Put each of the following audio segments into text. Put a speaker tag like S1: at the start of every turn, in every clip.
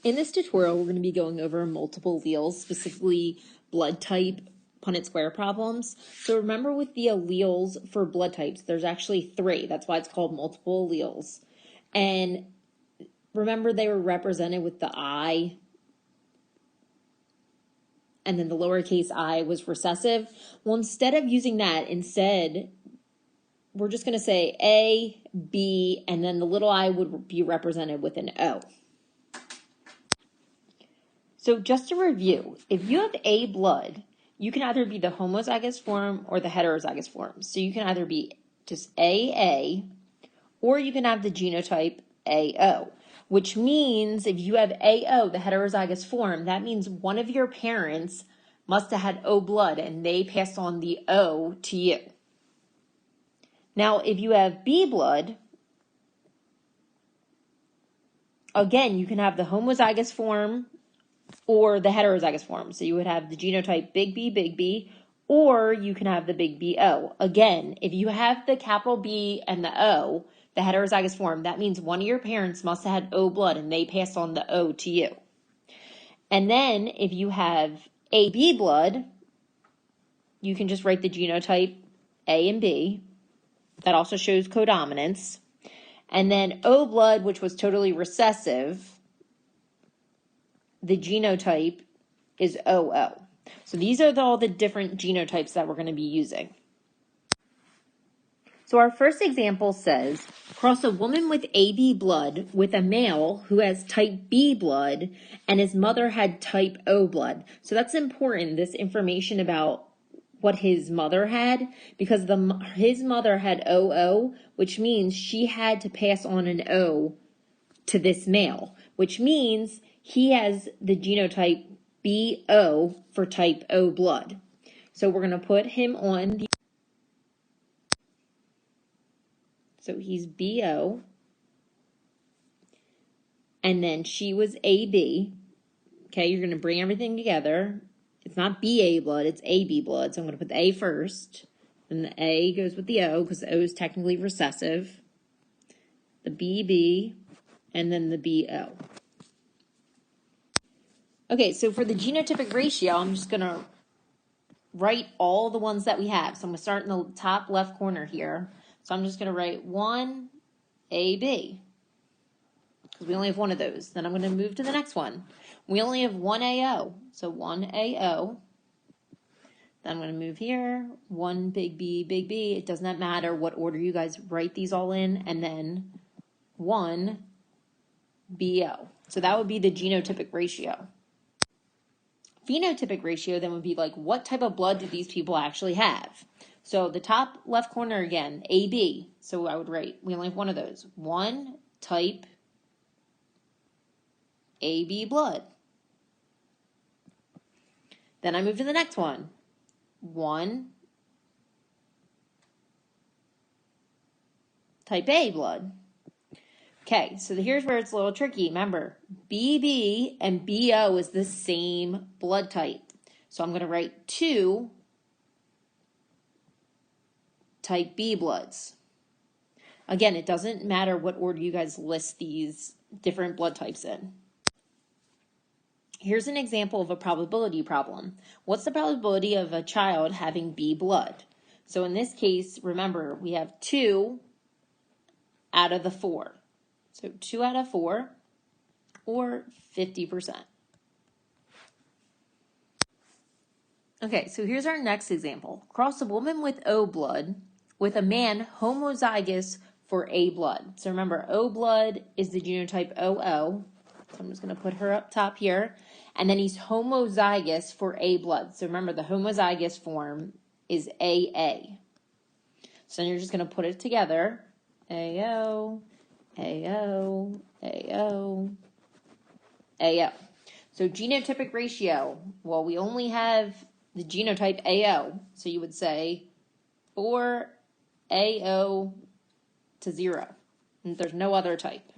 S1: In this tutorial, we're going to be going over multiple alleles, specifically blood type Punnett square problems. So remember with the alleles for blood types, there's actually 3. That's why it's called multiple alleles. And remember they were represented with the I, and then the lowercase I was recessive. Well, instead of using that, we're just going to say A, B, and then the little I would be represented with an O. So just to review, if you have A blood, you can either be the homozygous form or the heterozygous form. So you can either be just AA, or you can have the genotype AO, which means if you have AO, the heterozygous form, that means one of your parents must have had O blood and they passed on the O to you. Now, if you have B blood, again, you can have the homozygous form or the heterozygous form. So you would have the genotype big B, or you can have the big BO. Again, if you have the capital B and the O, the heterozygous form, that means one of your parents must have had O blood and they passed on the O to you. And then if you have AB blood, you can just write the genotype A and B. That also shows codominance. And then O blood, which was totally recessive, the genotype is OO. So these are all the different genotypes that we're going to be using. So our first example says, cross a woman with AB blood with a male who has type B blood and his mother had type O blood. So that's important, this information about what his mother had, because his mother had OO, which means she had to pass on an O to this male, which means he has the genotype BO for type O blood. So we're going to put him on the, so he's BO, and then she was AB. Okay, you're going to bring everything together. It's not BA blood, it's AB blood. So I'm going to put the A first, and the A goes with the O because the O is technically recessive. The BB, and then the BO. Okay, so for the genotypic ratio, I'm just going to write all the ones that we have. So I'm going to start in the top left corner here. So I'm just going to write 1 AB, because we only have one of those. Then I'm going to move to the next one. We only have 1 AO, so 1 AO. Then I'm going to move here, 1 big B, big B. It does not matter what order you guys write these all in, and then 1 BO. So that would be the genotypic ratio. Phenotypic ratio then would be like, what type of blood do these people actually have? So the top left corner again, AB. So I would write, we only have one of those. 1 type AB blood. Then I move to the next one. 1 type A blood. Okay, so here's where it's a little tricky. Remember, BB and BO is the same blood type. So I'm going to write 2 type B bloods. Again, it doesn't matter what order you guys list these different blood types in. Here's an example of a probability problem. What's the probability of a child having B blood? So in this case, remember, we have 2 out of the 4. So 2 out of 4, or 50%. Okay, so here's our next example. Cross a woman with O blood with a man homozygous for A blood. So remember, O blood is the genotype OO. So I'm just going to put her up top here. And then he's homozygous for A blood. So remember, the homozygous form is AA. So you're just going to put it together. AO, AO, AO, AO. So genotypic ratio, well, we only have the genotype AO. So you would say 4 AO to 0. And there's no other type.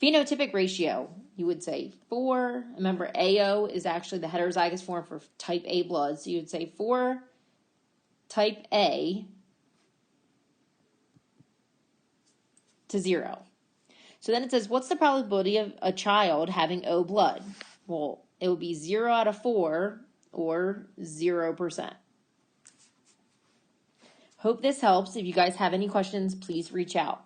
S1: Phenotypic ratio, you would say 4. Remember, AO is actually the heterozygous form for type A blood. So you would say 4 type A to 0. So then it says, what's the probability of a child having O blood? Well, it would be 0 out of 4 or 0%. Hope this helps. If you guys have any questions, please reach out.